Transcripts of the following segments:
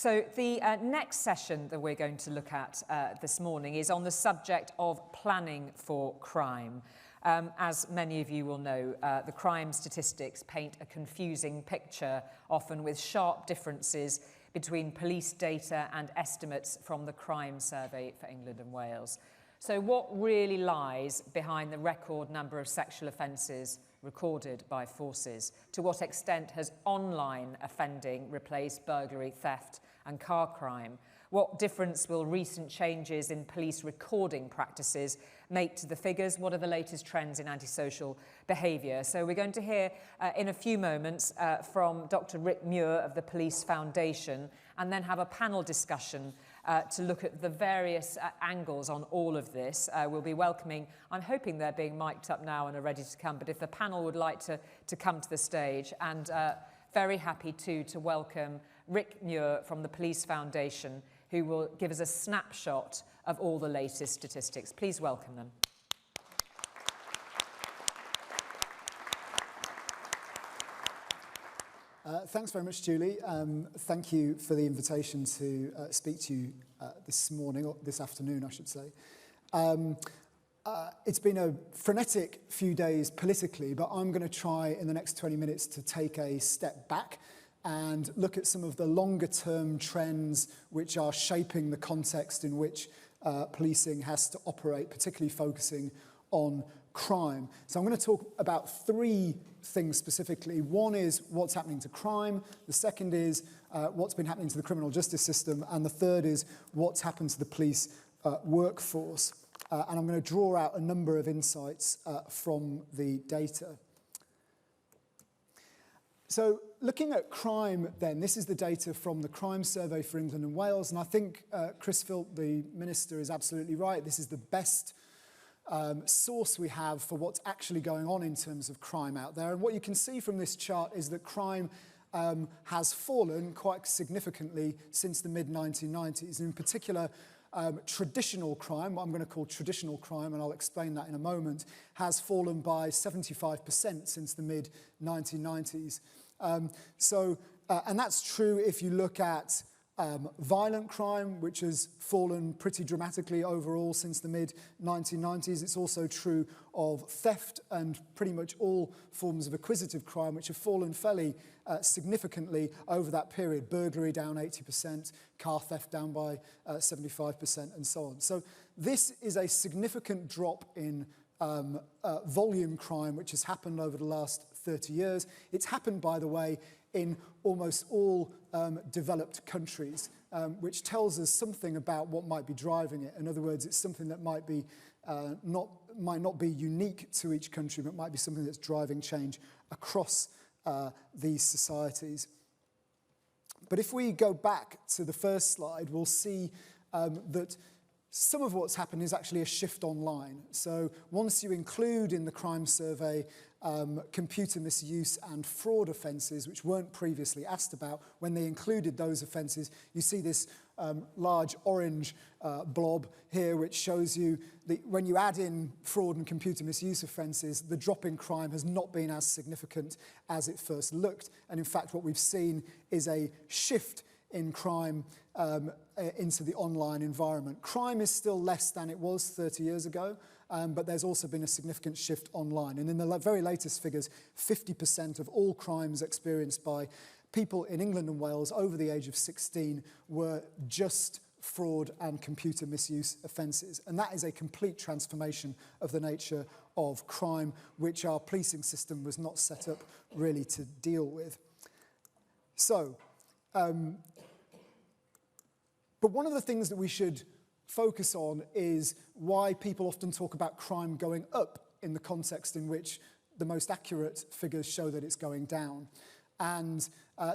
So the next session that we're going to look at this morning is on the subject of planning for crime. As many of you will know, the crime statistics paint a confusing picture, often with sharp differences between police data and estimates from the Crime Survey for England and Wales. So what really lies behind the record number of sexual offences recorded by forces? To what extent has online offending replaced burglary, theft and car crime? What difference will recent changes in police recording practices make to the figures? What are the latest trends in antisocial behaviour? So we're going to hear in a few moments from Dr. Rick Muir of the Police Foundation, and then have a panel discussion to look at the various angles on all of this. We'll be welcoming, I'm hoping they're being mic'd up now and are ready to come, but if the panel would like to come to the stage, and very happy to welcome Rick Muir from the Police Foundation, who will give us a snapshot of all the latest statistics. Please welcome them. Thanks very much, Julie. Thank you for the invitation to speak to you this morning, or this afternoon, I should say. It's been a frenetic few days politically, but I'm going to try in the next 20 minutes to take a step back and look at some of the longer-term trends which are shaping the context in which policing has to operate, particularly focusing on crime. So I'm going to talk about three things specifically. One is what's happening to crime. The second is what's been happening to the criminal justice system. And the third is what's happened to the police workforce. And I'm going to draw out a number of insights from the data. So looking at crime then, this is the data from the Crime Survey for England and Wales. And I think Chris Philp, the Minister, is absolutely right. This is the best source we have for what's actually going on in terms of crime out there. And what you can see from this chart is that crime has fallen quite significantly since the mid-1990s. In particular, traditional crime, what I'm going to call traditional crime, and I'll explain that in a moment, has fallen by 75% since the mid-1990s. And that's true if you look at violent crime, which has fallen pretty dramatically overall since the mid-1990s. It's also true of theft and pretty much all forms of acquisitive crime, which have fallen fairly significantly over that period. Burglary down 80%, car theft down by 75%, and so on. So this is a significant drop in volume crime, which has happened over the last 30 years. It's happened, by the way, in almost all developed countries, which tells us something about what might be driving it. In other words, it's something that might not be unique to each country, but might be something that's driving change across these societies. But if we go back to the first slide, we'll see that some of what's happened is actually a shift online. So once you include in the crime survey computer misuse and fraud offences, which weren't previously asked about, when they included those offences, you see this large orange blob here, which shows you that when you add in fraud and computer misuse offences, the drop in crime has not been as significant as it first looked. And in fact, what we've seen is a shift in crime into the online environment. Crime is still less than it was 30 years ago, but there's also been a significant shift online. And in the very latest figures, 50% of all crimes experienced by people in England and Wales over the age of 16 were just fraud and computer misuse offences. And that is a complete transformation of the nature of crime, which our policing system was not set up really to deal with. So, but one of the things that we should focus on is why people often talk about crime going up in the context in which the most accurate figures show that it's going down. And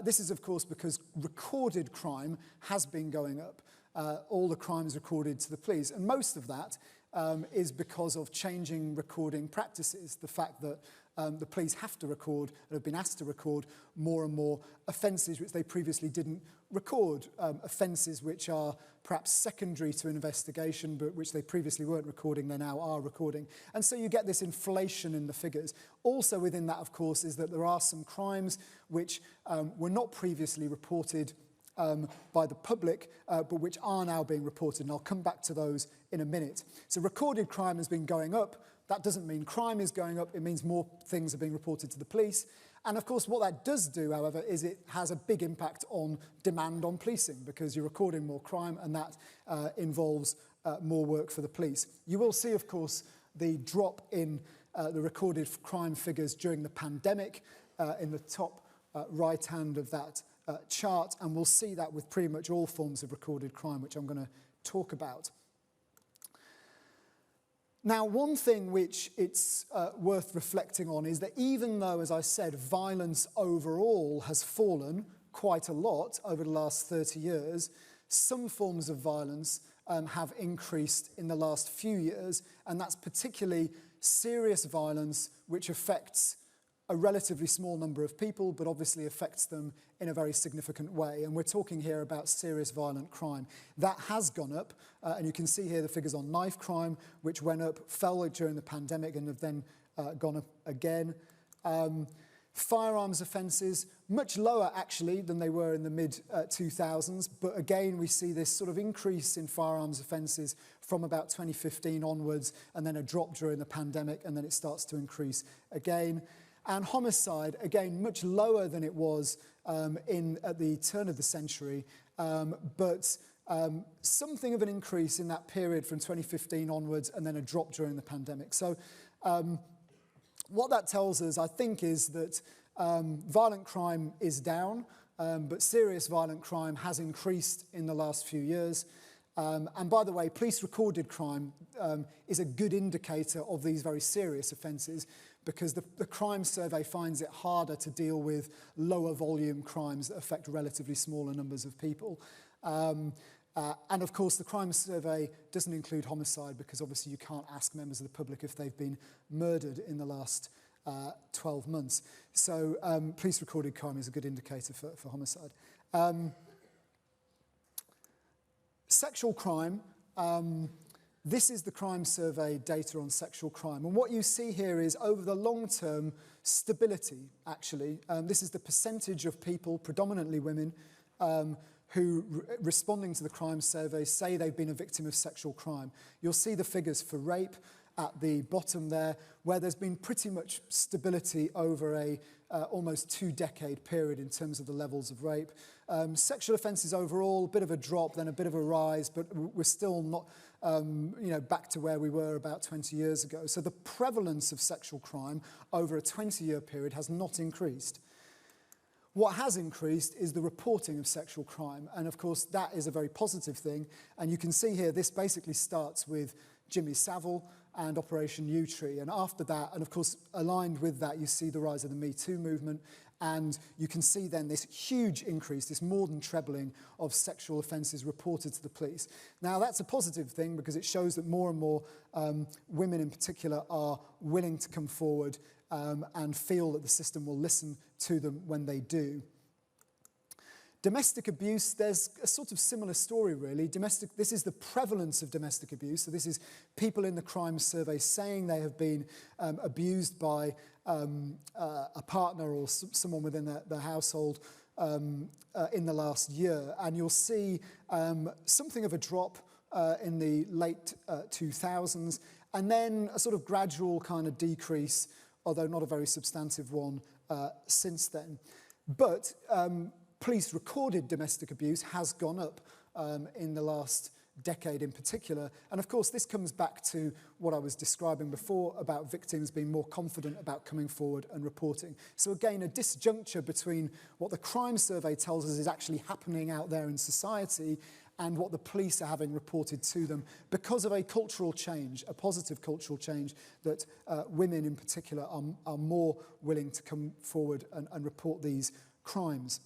this is, of course, because recorded crime has been going up. All the crimes recorded to the police. And most of that is because of changing recording practices. The fact that the police have to record, and have been asked to record, more and more offences which they previously didn't record. Offences which are perhaps secondary to investigation, but which they previously weren't recording, they now are recording. And so you get this inflation in the figures. Also within that, of course, is that there are some crimes which were not previously reported by the public, but which are now being reported, and I'll come back to those in a minute. So recorded crime has been going up. That doesn't mean crime is going up, it means more things are being reported to the police. And of course what that does do, however, is it has a big impact on demand on policing, because you're recording more crime, and that involves more work for the police. You will see, of course, the drop in the recorded crime figures during the pandemic in the top right hand of that chart, and we'll see that with pretty much all forms of recorded crime, which I'm going to talk about. Now, one thing which it's worth reflecting on is that even though, as I said, violence overall has fallen quite a lot over the last 30 years, some forms of violence have increased in the last few years, and that's particularly serious violence which affects a relatively small number of people, but obviously affects them in a very significant way. And we're talking here about serious violent crime. That has gone up, and you can see here the figures on knife crime, which went up, fell during the pandemic, and have then gone up again. Firearms offences, much lower actually than they were in the mid-2000s, but again we see this sort of increase in firearms offences from about 2015 onwards, and then a drop during the pandemic, and then it starts to increase again. And homicide, again, much lower than it was at the turn of the century, but something of an increase in that period from 2015 onwards, and then a drop during the pandemic. So what that tells us, I think, is that violent crime is down, but serious violent crime has increased in the last few years. And by the way, police recorded crime is a good indicator of these very serious offences, because the crime survey finds it harder to deal with lower volume crimes that affect relatively smaller numbers of people. And of course, the crime survey doesn't include homicide, because obviously you can't ask members of the public if they've been murdered in the last 12 months. So police recorded crime is a good indicator for homicide. Sexual crime. This is the crime survey data on sexual crime. And what you see here is, over the long term, stability, actually. This is the percentage of people, predominantly women, who, responding to the crime survey, say they've been a victim of sexual crime. You'll see the figures for rape at the bottom there, where there's been pretty much stability over a almost 2-decade period in terms of the levels of rape. Sexual offences overall, a bit of a drop, then a bit of a rise, but we're still not back to where we were about 20 years ago. So the prevalence of sexual crime over a 20-year period has not increased. What has increased is the reporting of sexual crime, and of course that is a very positive thing. And you can see here, this basically starts with Jimmy Savile and Operation Yewtree, and after that, and of course aligned with that, you see the rise of the Me Too movement, and you can see then this huge increase, this more than trebling of sexual offences reported to the police. Now that's a positive thing, because it shows that more and more women in particular are willing to come forward and feel that the system will listen to them when they do. Domestic abuse, there's a sort of similar story really. This is the prevalence of domestic abuse. So this is people in the crime survey saying they have been abused by a partner or someone within their household in the last year. And you'll see something of a drop in the late 2000s, and then a sort of gradual kind of decrease, although not a very substantive one since then. But police recorded domestic abuse has gone up in the last decade in particular. And of course, this comes back to what I was describing before about victims being more confident about coming forward and reporting. So again, a disjuncture between what the crime survey tells us is actually happening out there in society and what the police are having reported to them, because of a cultural change, a positive cultural change, that women in particular are more willing to come forward and report these crimes.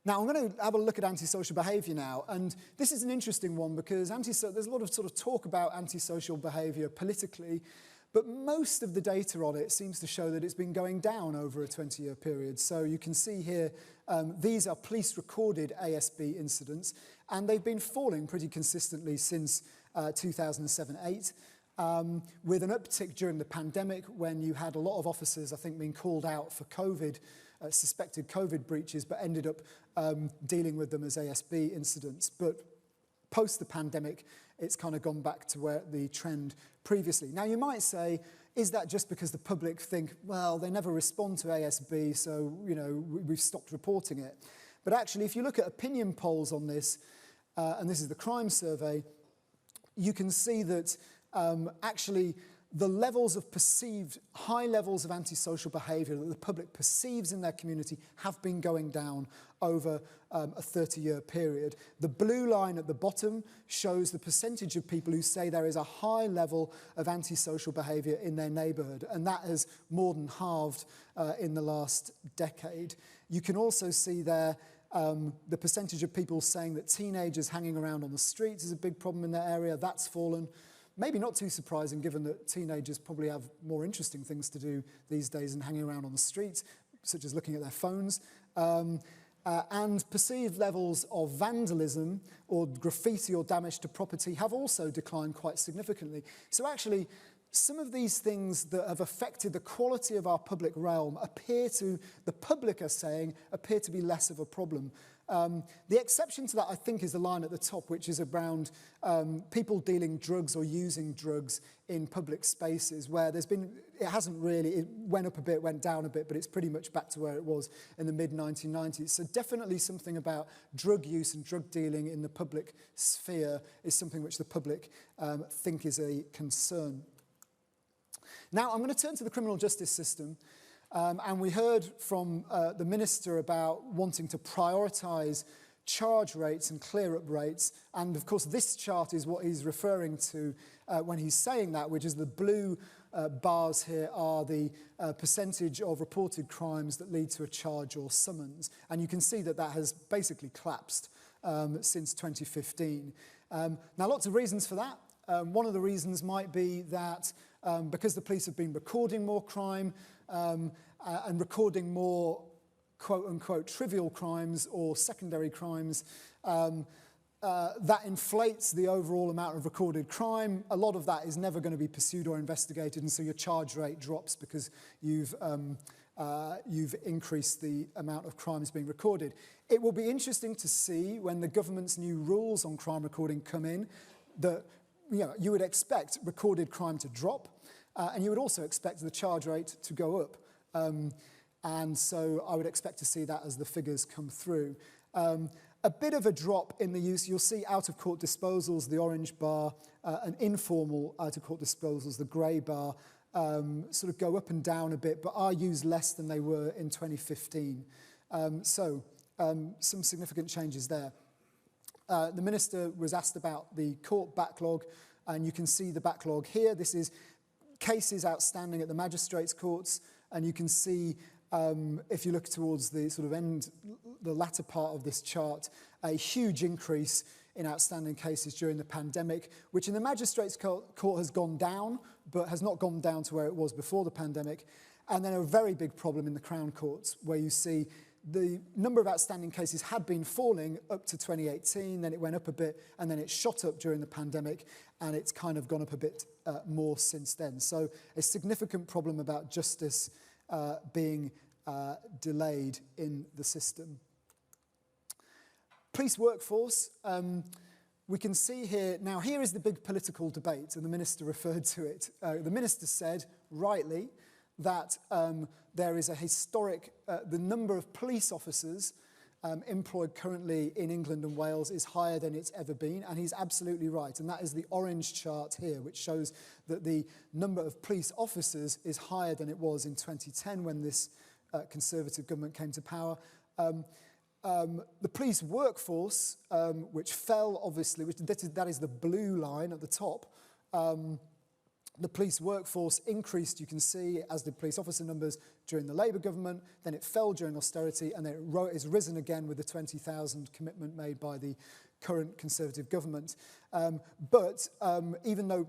Now, I'm going to have a look at antisocial behaviour now, and this is an interesting one, because there's a lot of sort of talk about antisocial behaviour politically, but most of the data on it seems to show that it's been going down over a 20-year period. So you can see here, these are police-recorded ASB incidents, and they've been falling pretty consistently since 2007-8, with an uptick during the pandemic, when you had a lot of officers, I think, being called out for COVID suspected COVID breaches, but ended up dealing with them as ASB incidents. But post the pandemic, it's kind of gone back to where the trend previously. Now, you might say, is that just because the public think, well, they never respond to ASB, so, you know, we've stopped reporting it? But actually, if you look at opinion polls on this, and this is the crime survey, you can see that actually the levels of perceived, high levels of antisocial behaviour that the public perceives in their community have been going down over a 30-year period. The blue line at the bottom shows the percentage of people who say there is a high level of antisocial behaviour in their neighbourhood, and that has more than halved in the last decade. You can also see there the percentage of people saying that teenagers hanging around on the streets is a big problem in their area. That's fallen. Maybe not too surprising, given that teenagers probably have more interesting things to do these days than hanging around on the streets, such as looking at their phones. And perceived levels of vandalism or graffiti or damage to property have also declined quite significantly. So actually, some of these things that have affected the quality of our public realm the public are saying, appear to be less of a problem. The exception to that, I think, is the line at the top, which is around people dealing drugs or using drugs in public spaces, where it went up a bit, went down a bit, but it's pretty much back to where it was in the mid-1990s. So definitely something about drug use and drug dealing in the public sphere is something which the public think is a concern. Now, I'm going to turn to the criminal justice system. And we heard from the Minister about wanting to prioritise charge rates and clear-up rates. And, of course, this chart is what he's referring to when he's saying that, which is the blue bars here are the percentage of reported crimes that lead to a charge or summons. And you can see that that has basically collapsed since 2015. Now, lots of reasons for that. One of the reasons might be that because the police have been recording more crime, and recording more quote-unquote trivial crimes or secondary crimes, that inflates the overall amount of recorded crime. A lot of that is never going to be pursued or investigated, and so your charge rate drops because you've increased the amount of crimes being recorded. It will be interesting to see when the government's new rules on crime recording come in that you would expect recorded crime to drop, and you would also expect the charge rate to go up. And so I would expect to see that as the figures come through. A bit of a drop in the use. You'll see out-of-court disposals, the orange bar, and informal out-of-court disposals, the grey bar, sort of go up and down a bit, but are used less than they were in 2015. So some significant changes there. The Minister was asked about the court backlog, and you can see the backlog here. This is cases outstanding at the magistrates' courts, and you can see, if you look towards the sort of the latter part of this chart, a huge increase in outstanding cases during the pandemic, which in the magistrates' court has gone down, but has not gone down to where it was before the pandemic. And then a very big problem in the Crown courts, where you see the number of outstanding cases had been falling up to 2018, then it went up a bit, and then it shot up during the pandemic, and it's kind of gone up a bit more since then. So a significant problem about justice being delayed in the system. Police workforce, we can see here, now here is the big political debate, and the Minister referred to it. The Minister said, rightly, that there is a historic, the number of police officers employed currently in England and Wales is higher than it's ever been, and he's absolutely right. And that is the orange chart here, which shows that the number of police officers is higher than it was in 2010 when this Conservative government came to power. The police workforce, which fell, obviously, that is the blue line at the top. The police workforce increased, you can see, as did police officer numbers during the Labour government, then it fell during austerity, and then it has risen again with the 20,000 commitment made by the current Conservative government. But even though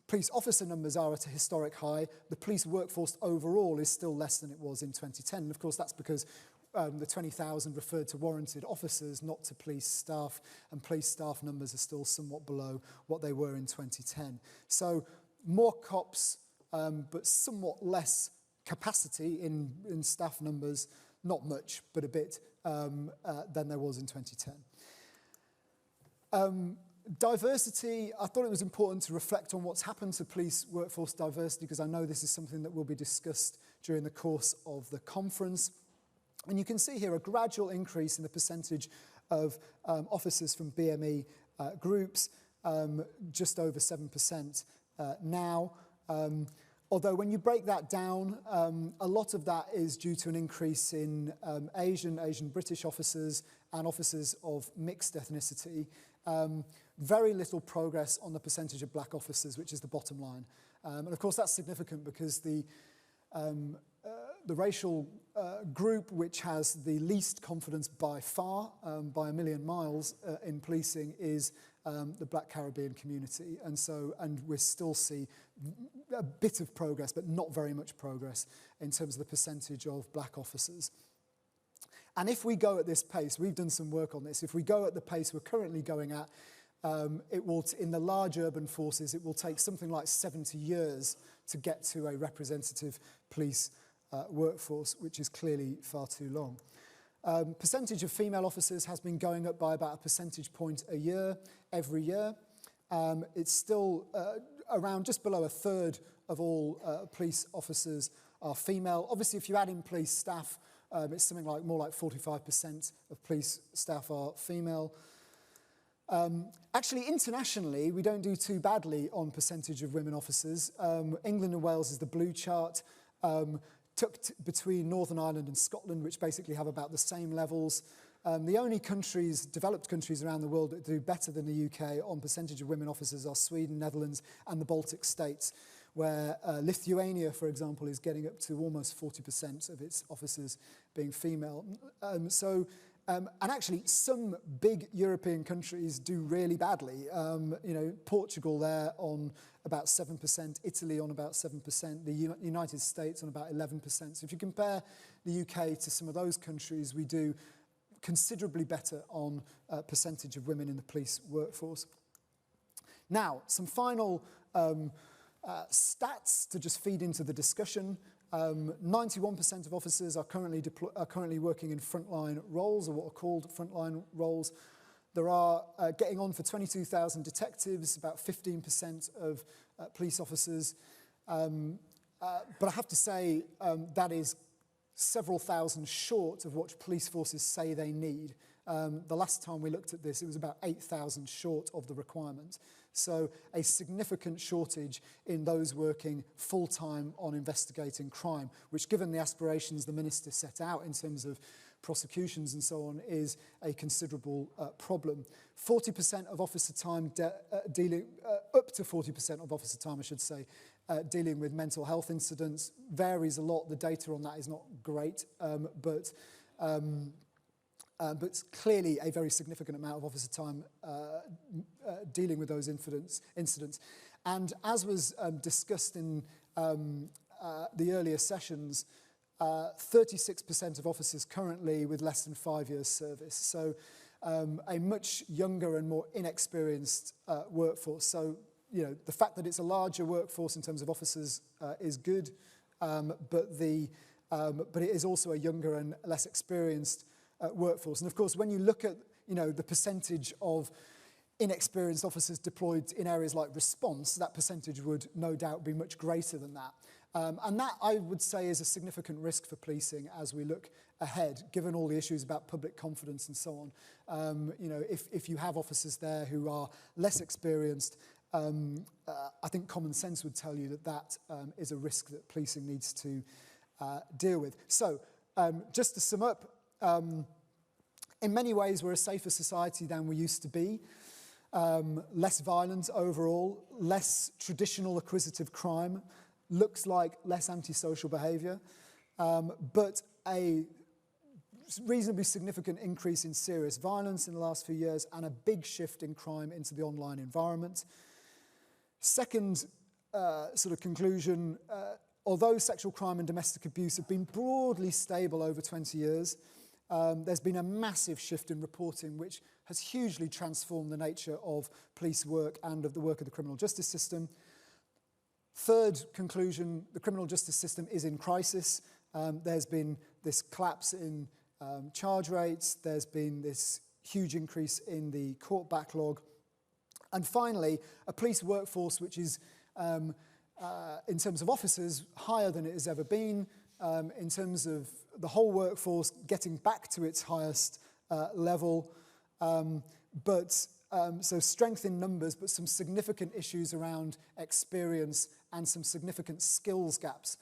police officer numbers are at a historic high, the police workforce overall is still less than it was in 2010. And of course, that's because the 20,000 referred to warranted officers, not to police staff, and police staff numbers are still somewhat below what they were in 2010. So more cops, but somewhat less capacity in staff numbers not much, but a bit, than there was in 2010. Diversity, I thought it was important to reflect on what's happened to police workforce diversity, because I know this is something that will be discussed during the course of the conference. And you can see here a gradual increase in the percentage of officers from BME groups, just over 7% now. Although when you break that down, a lot of that is due to an increase in Asian British officers and officers of mixed ethnicity. Very little progress on the percentage of black officers, which is the bottom line. And of course that's significant because the racial group which has the least confidence by far, by a million miles in policing, is the Black Caribbean community. And we still see a bit of progress, but not very much progress in terms of the percentage of black officers. And if we go at this pace, we've done some work on this, if we go at the pace we're currently going at, it will, in the large urban forces, it will take something like 70 years to get to a representative police workforce, which is clearly far too long. Percentage of female officers has been going up by about a percentage point a year, every year. It's still around just below a third of all police officers are female. Obviously, if you add in police staff, it's something like more like 45% of police staff are female. Actually, internationally, we don't do too badly on percentage of women officers. England and Wales is the blue chart, tucked between Northern Ireland and Scotland, which basically have about the same levels. The only countries, developed countries around the world that do better than the UK on percentage of women officers are Sweden, Netherlands, and the Baltic states, where Lithuania, for example, is getting up to almost 40% of its officers being female. And actually, some big European countries do really badly. Portugal there on about 7%, Italy on about 7%, the United States on about 11%. So if you compare the UK to some of those countries, we do considerably better on percentage of women in the police workforce. Now, some final stats to just feed into the discussion. 91% of officers are currently working in frontline roles, or what are called frontline roles. There are getting on for 22,000 detectives, about 15% of police officers. But I have to say that is several thousand short of what police forces say they need. The last time we looked at this, it was about 8,000 short of the requirement. So a significant shortage in those working full-time on investigating crime, which, given the aspirations the Minister set out in terms of prosecutions and so on, is a considerable problem. 40% of officer time up to 40% of officer time, I should say, dealing with mental health incidents. Varies a lot. The data on that is not great, but it's clearly a very significant amount of officer time dealing with those incidents. And as was discussed in the earlier sessions, 36% of officers currently with less than 5 years service. So a much younger and more inexperienced workforce. So, the fact that it's a larger workforce in terms of officers is good, but it is also a younger and less experienced workforce. And of course, when you look at the percentage of inexperienced officers deployed in areas like response, that percentage would no doubt be much greater than that. And that, I would say, is a significant risk for policing as we look ahead, given all the issues about public confidence and so on. If you have officers there who are less experienced, I think common sense would tell you that is a risk that policing needs to deal with. So, just to sum up, in many ways we're a safer society than we used to be. Less violent overall, less traditional acquisitive crime, looks like less antisocial behaviour, but a reasonably significant increase in serious violence in the last few years and a big shift in crime into the online environment. Second sort of conclusion, although sexual crime and domestic abuse have been broadly stable over 20 years, there's been a massive shift in reporting which has hugely transformed the nature of police work and of the work of the criminal justice system. Third conclusion, the criminal justice system is in crisis. There's been this collapse in charge rates. There's been this huge increase in the court backlog. And finally, a police workforce which is, in terms of officers, higher than it has ever been, in terms of the whole workforce getting back to its highest level. So strength in numbers, but some significant issues around experience and some significant skills gaps,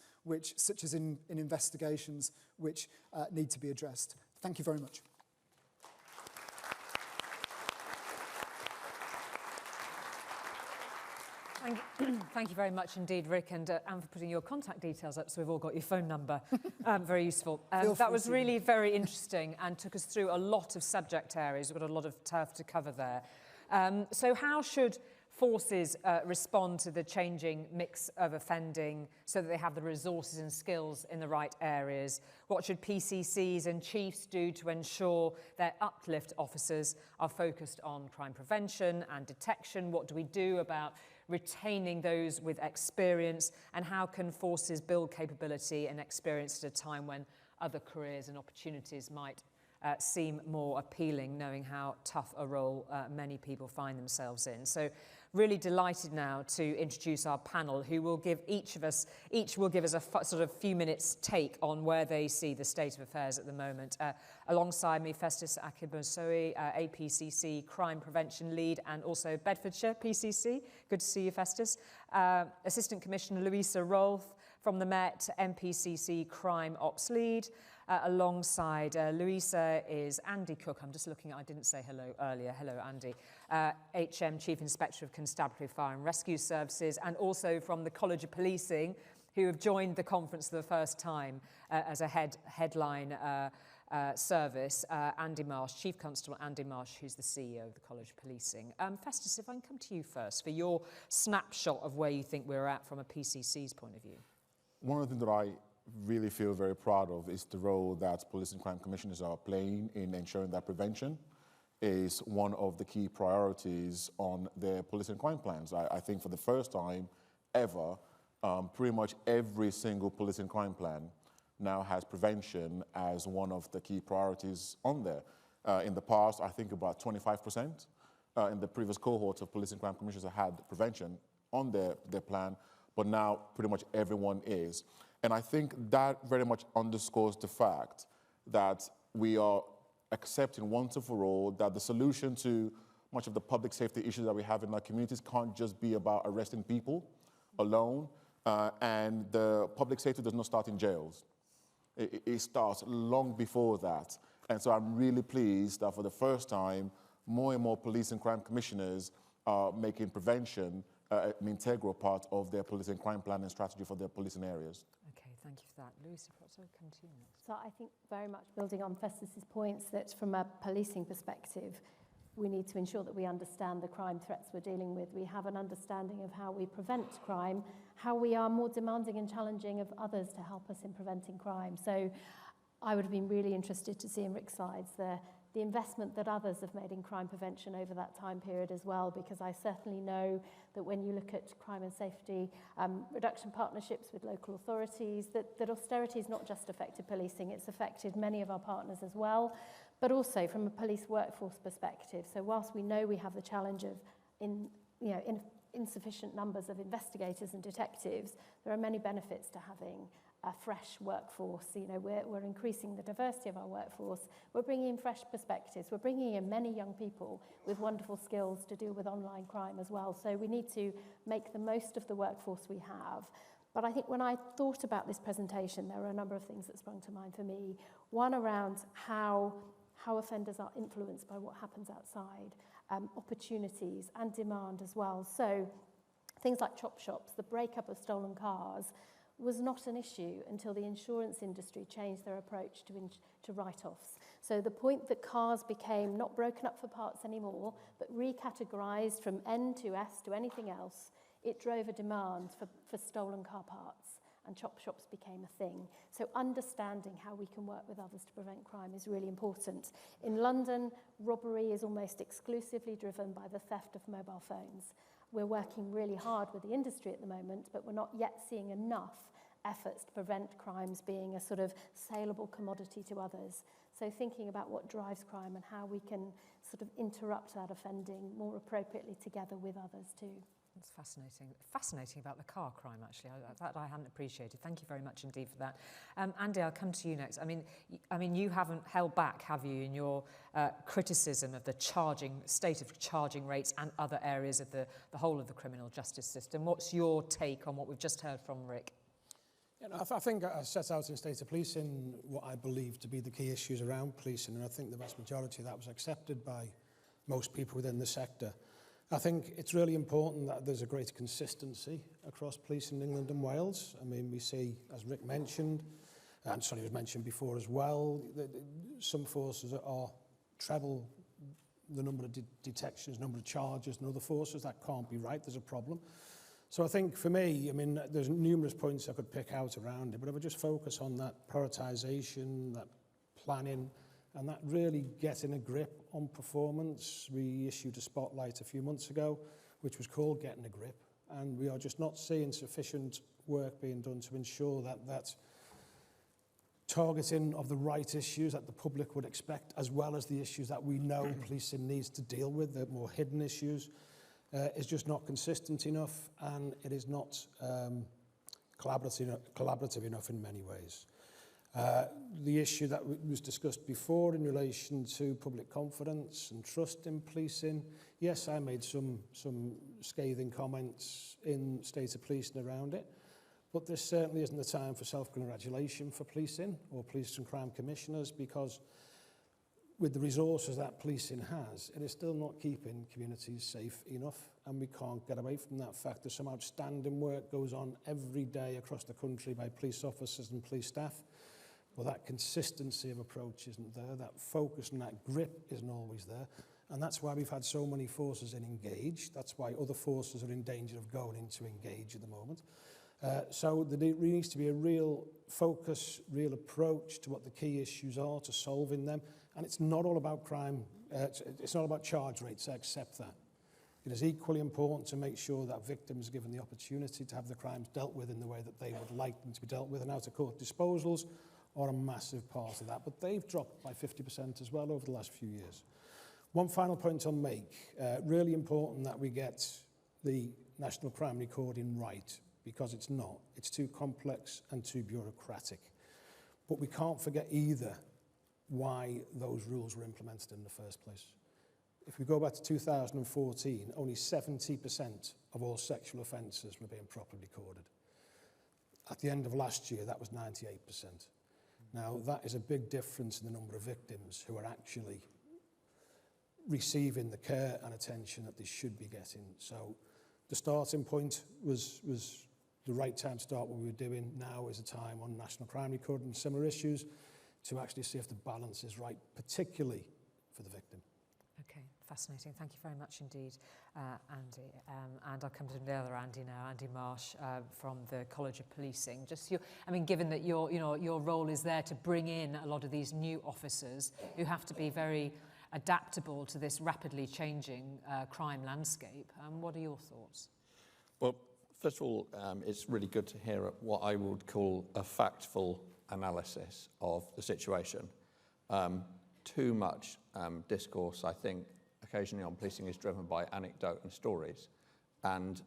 such as in investigations, which need to be addressed. Thank you very much. Thank you very much indeed, Rick, and for putting your contact details up so we've all got your phone number. Very useful. That was really very interesting and took us through a lot of subject areas. We've got a lot of turf to cover there. So how should forces respond to the changing mix of offending so that they have the resources and skills in the right areas? What should PCCs and chiefs do to ensure their uplift officers are focused on crime prevention and detection? What do we do about retaining those with experience, and how can forces build capability and experience at a time when other careers and opportunities might seem more appealing, knowing how tough a role many people find themselves in? So really delighted now to introduce our panel, who will give each will give us a sort of few minutes take on where they see the state of affairs at the moment. Alongside me, Festus Akinbusoye, APCC Crime Prevention Lead, and also Bedfordshire PCC. Good to see you, Festus. Assistant Commissioner Louisa Rolfe from the Met, NPCC Crime Ops Lead. Alongside Louisa is Andy Cooke. I'm just looking, I didn't say hello earlier. Hello, Andy. HM Chief Inspector of Constabulary Fire and Rescue Services, and also from the College of Policing, who have joined the conference for the first time as a headline service, Andy Marsh, Chief Constable Andy Marsh, who's the CEO of the College of Policing. Festus, if I can come to you first for your snapshot of where you think we're at from a PCC's point of view. One of the things that I really feel very proud of is the role that police and crime commissioners are playing in ensuring that prevention is one of the key priorities on their police and crime plans. I think for the first time ever, pretty much every single police and crime plan now has prevention as one of the key priorities on there. In the past, I think about 25% in the previous cohort of police and crime commissioners had prevention on their plan, but now pretty much everyone is. And I think that very much underscores the fact that we are accepting once and for all that the solution to much of the public safety issues that we have in our communities can't just be about arresting people alone, and the public safety does not start in jails. It starts long before that. And so I'm really pleased that for the first time, more and more police and crime commissioners are making prevention an integral part of their police and crime plan and strategy for their policing areas. Okay, thank you for that. Louisa, perhaps I'll come to you next. So I think very much building on Festus's points that from a policing perspective, we need to ensure that we understand the crime threats we're dealing with. We have an understanding of how we prevent crime, how we are more demanding and challenging of others to help us in preventing crime. So I would have been really interested to see in Rick's slides the investment that others have made in crime prevention over that time period as well, because I certainly know that when you look at crime and safety reduction partnerships with local authorities, that austerity has not just affected policing, it's affected many of our partners as well, but also from a police workforce perspective. So whilst we know we have the challenge of insufficient numbers of investigators and detectives, there are many benefits to having a fresh workforce. You know, we're increasing the diversity of our workforce. We're bringing in fresh perspectives. We're bringing in many young people with wonderful skills to deal with online crime as well. So we need to make the most of the workforce we have. But I think when I thought about this presentation, there were a number of things that sprung to mind for me. One around how offenders are influenced by what happens outside, opportunities and demand as well. So things like chop shops, the breakup of stolen cars, was not an issue until the insurance industry changed their approach to write-offs. So the point that cars became not broken up for parts anymore, but recategorized from N to S to anything else, it drove a demand for stolen car parts, and chop shops became a thing. So understanding how we can work with others to prevent crime is really important. In London, robbery is almost exclusively driven by the theft of mobile phones. We're working really hard with the industry at the moment, but we're not yet seeing enough efforts to prevent crimes being a sort of saleable commodity to others. So thinking about what drives crime and how we can sort of interrupt that offending more appropriately together with others too. That's fascinating. Fascinating about the car crime, actually. That I hadn't appreciated. Thank you very much indeed for that. Andy, I'll come to you next. I mean, you haven't held back, have you, in your criticism of the state of charging rates and other areas of the whole of the criminal justice system. What's your take on what we've just heard from Rick? I think I set out in State of Policing what I believe to be the key issues around policing, and I think the vast majority of that was accepted by most people within the sector. I think it's really important that there's a greater consistency across policing in England and Wales. I mean, we see, as Rick mentioned, and sorry, it was mentioned before as well, that some forces are treble the number of detections, number of charges, and other forces. That can't be right. There's a problem. So I think for me, I mean, there's numerous points I could pick out around it, but if I just focus on that prioritisation, that planning, and that really getting a grip on performance. We issued a spotlight a few months ago, which was called Getting a Grip, and we are just not seeing sufficient work being done to ensure that that targeting of the right issues that the public would expect, as well as the issues that we know policing needs to deal with, the more hidden issues, is just not consistent enough, and it is not collaborative enough in many ways. The issue that was discussed before in relation to public confidence and trust in policing, yes, I made some scathing comments in State of Policing around it, but this certainly isn't the time for self-congratulation for policing or police and crime commissioners, because with the resources that policing has, it is still not keeping communities safe enough, and we can't get away from that fact. There's some outstanding work goes on every day across the country by police officers and police staff, but that consistency of approach isn't there, that focus and that grip isn't always there, and that's why we've had so many forces in Engage. That's why other forces are in danger of going into Engage at the moment. So there needs to be a real focus, real approach to what the key issues are, to solving them. And it's not all about crime, it's not about charge rates, I accept that. It is equally important to make sure that victims are given the opportunity to have the crimes dealt with in the way that they would like them to be dealt with, and out-of-court disposals are a massive part of that. But they've dropped by 50% as well over the last few years. One final point I'll make, really important that we get the national crime recording right, because it's not. It's too complex and too bureaucratic. But we can't forget either why those rules were implemented in the first place. If we go back to 2014, only 70% of all sexual offences were being properly recorded. At the end of last year, that was 98%. Now, that is a big difference in the number of victims who are actually receiving the care and attention that they should be getting. So the starting point was the right time to start what we were doing. Now is a time on national crime record and similar issues to actually see if the balance is right, particularly for the victim. Okay, fascinating. Thank you very much indeed, Andy. And I'll come to the other Andy now, Andy Marsh from the College of Policing. Given that your role is there to bring in a lot of these new officers who have to be very adaptable to this rapidly changing crime landscape, what are your thoughts? Well, first of all, it's really good to hear what I would call a factful analysis of the situation. Too much discourse, I think, occasionally on policing is driven by anecdote and stories. And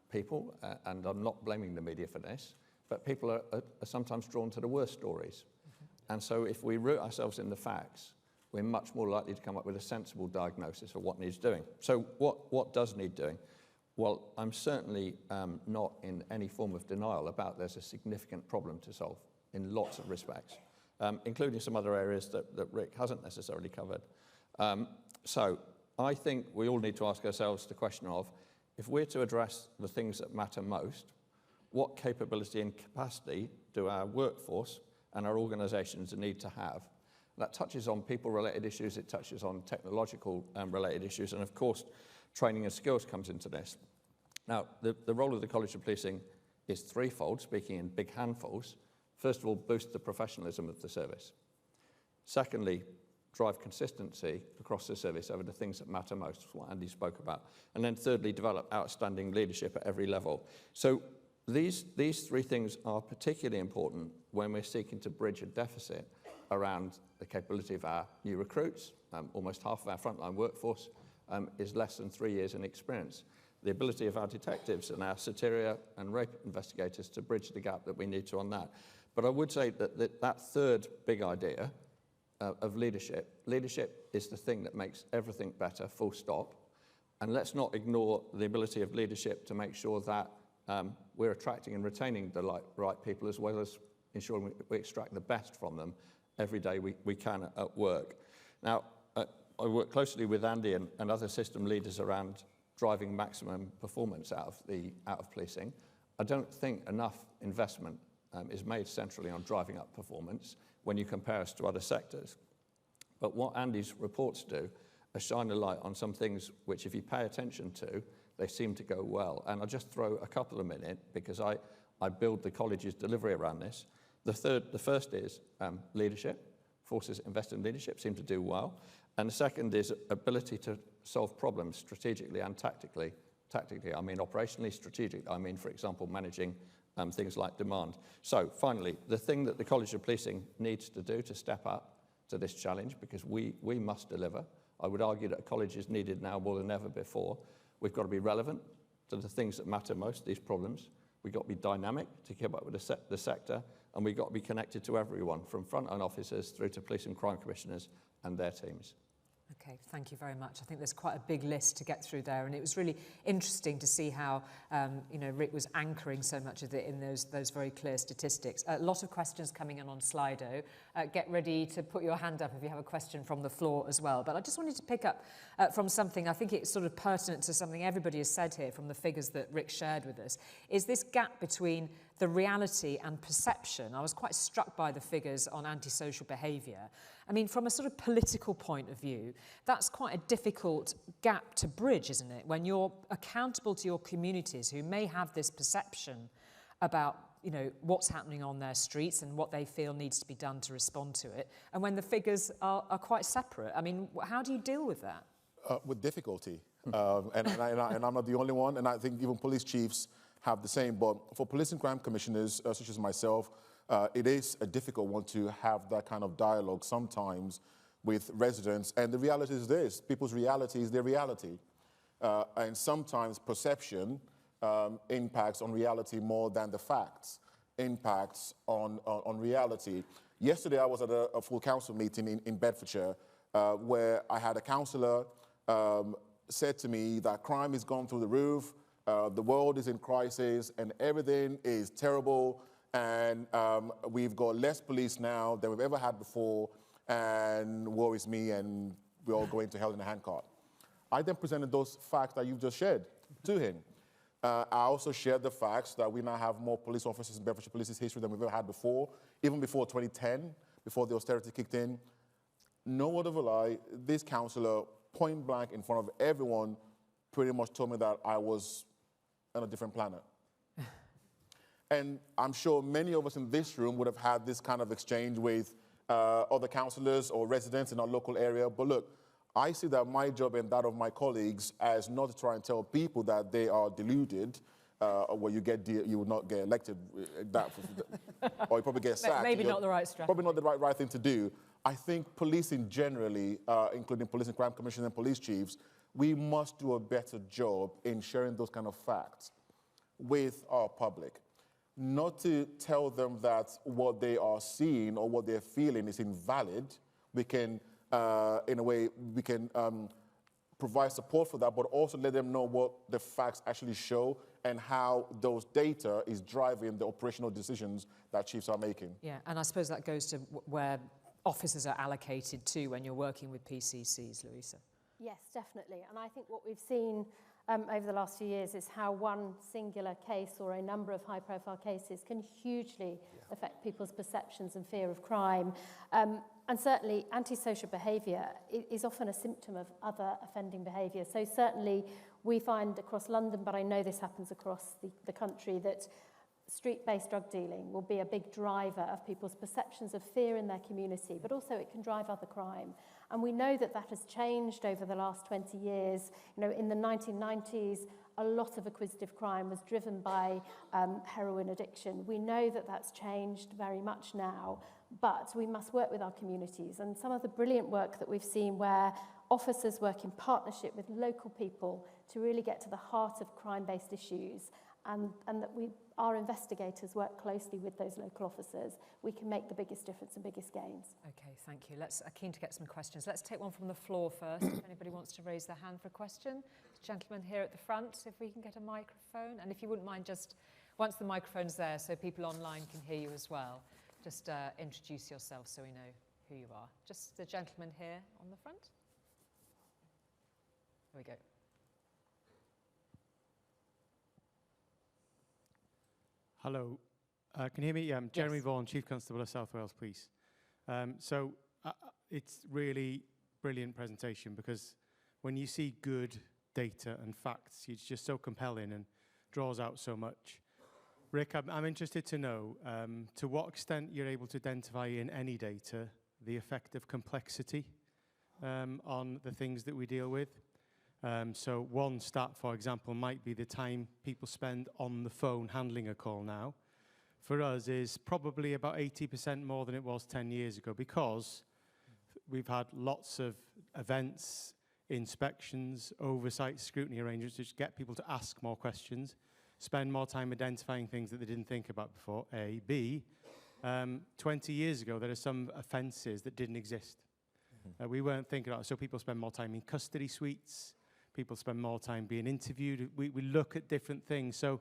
people, and I'm not blaming the media for this, but people are sometimes drawn to the worst stories. Mm-hmm. And so if we root ourselves in the facts, we're much more likely to come up with a sensible diagnosis of what needs doing. So what does need doing? Well, I'm certainly not in any form of denial about there's a significant problem to solve in lots of respects, including some other areas that Rick hasn't necessarily covered. So I think we all need to ask ourselves the question of, if we're to address the things that matter most, what capability and capacity do our workforce and our organisations need to have? That touches on people-related issues, it touches on technological related issues, and of course, training and skills comes into this. Now, the role of the College of Policing is threefold, speaking in big handfuls. First of all, boost the professionalism of the service. Secondly, drive consistency across the service over the things that matter most, what Andy spoke about. And then thirdly, develop outstanding leadership at every level. So These three things are particularly important when we're seeking to bridge a deficit around the capability of our new recruits. Almost half of our frontline workforce is less than 3 years in experience. The ability of our detectives and our Soteria and rape investigators to bridge the gap that we need to on that. But I would say that third big idea of leadership is the thing that makes everything better, full stop. And let's not ignore the ability of leadership to make sure that we're attracting and retaining the right people, as well as ensuring we extract the best from them every day we can at work. Now, I work closely with Andy and other system leaders around driving maximum performance out of policing. I don't think enough investment is made centrally on driving up performance when you compare us to other sectors. But what Andy's reports do is shine a light on some things which, if you pay attention to, they seem to go well. And I'll just throw a couple of minutes, because I build the college's delivery around this. The first is leadership. Forces invest in leadership seem to do well. And the second is ability to solve problems strategically and tactically. Tactically, I mean operationally. Strategically, I mean, for example, managing things like demand. So finally, the thing that the College of Policing needs to do to step up to this challenge, because we must deliver. I would argue that a college is needed now more than ever before. We've got to be relevant to the things that matter most, these problems. We've got to be dynamic to keep up with the sector, and we've got to be connected to everyone, from frontline officers through to police and crime commissioners and their teams. Okay, thank you very much. I think there's quite a big list to get through there, and it was really interesting to see how Rick was anchoring so much of it in those very clear statistics. A lot of questions coming in on Slido. Get ready to put your hand up if you have a question from the floor as well. But I just wanted to pick up from something, I think it's sort of pertinent to something everybody has said here from the figures that Rick shared with us, is this gap between the reality and perception. I was quite struck by the figures on antisocial behaviour. I mean, from a sort of political point of view, that's quite a difficult gap to bridge, isn't it? When you're accountable to your communities who may have this perception about, what's happening on their streets and what they feel needs to be done to respond to it, and when the figures are quite separate. I mean, how do you deal with that? With difficulty. And I'm not the only one, and I think even police chiefs have the same. But for police and crime commissioners, such as myself, it is a difficult one to have that kind of dialogue sometimes with residents. And the reality is this: people's reality is their reality. And sometimes perception impacts on reality more than the facts impacts on reality. Yesterday, I was at a full council meeting in Bedfordshire, where I had a councillor said to me that crime has gone through the roof, the world is in crisis, and everything is terrible, and we've got less police now than we've ever had before, and woe is me, and we're all going to hell in a handcart. I then presented those facts that you've just shared to him. I also shared the facts that we now have more police officers in Bedfordshire Police's history than we've ever had before, even before 2010, before the austerity kicked in. No word of a lie, this councillor, point blank in front of everyone, pretty much told me that I was on a different planet. And I'm sure many of us in this room would have had this kind of exchange with other councillors or residents in our local area. But look, I see that my job and that of my colleagues as not to try and tell people that they are deluded, or you would not get elected, or you probably get sacked. Maybe not the right strategy. Probably not the right thing to do. I think policing generally, including police and crime commissioners and police chiefs, we must do a better job in sharing those kind of facts with our public. Not to tell them that what they are seeing or what they're feeling is invalid. We can, in a way, provide support for that, but also let them know what the facts actually show and how those data is driving the operational decisions that chiefs are making. Yeah, and I suppose that goes to where officers are allocated to when you're working with PCCs, Louisa. Yes, definitely. And I think what we've seen over the last few years is how one singular case or a number of high-profile cases can hugely affect people's perceptions and fear of crime. And certainly, antisocial behaviour is often a symptom of other offending behaviour. So certainly, we find across London, but I know this happens across the country, that street-based drug dealing will be a big driver of people's perceptions of fear in their community, but also it can drive other crime. And we know that that has changed over the last 20 years. You know, in the 1990s, a lot of acquisitive crime was driven by heroin addiction. We know that that's changed very much now, but we must work with our communities. And some of the brilliant work that we've seen where officers work in partnership with local people to really get to the heart of crime-based issues, and that our investigators work closely with those local officers, we can make the biggest difference and biggest gains. Okay, thank you. Keen to get some questions. Let's take one from the floor first. If anybody wants to raise their hand for a question. The gentleman here at the front, if we can get a microphone. And if you wouldn't mind, just once the microphone's there so people online can hear you as well, just introduce yourself so we know who you are. Just the gentleman here on the front. There we go. Hello, can you hear me? Jeremy Yes. Vaughan, Chief Constable of South Wales Police. It's really brilliant presentation, because when you see good data and facts, it's just so compelling and draws out so much. Rick, I'm interested to know to what extent you're able to identify in any data the effect of complexity on the things that we deal with. So one stat, for example, might be the time people spend on the phone handling a call now. For us is probably about 80% more than it was 10 years ago, because we've had lots of events, inspections, oversight, scrutiny arrangements which get people to ask more questions, spend more time identifying things that they didn't think about before, A. B, 20 years ago, there are some offences that didn't exist. We weren't thinking about it, so people spend more time in custody suites, people spend more time being interviewed. We look at different things. So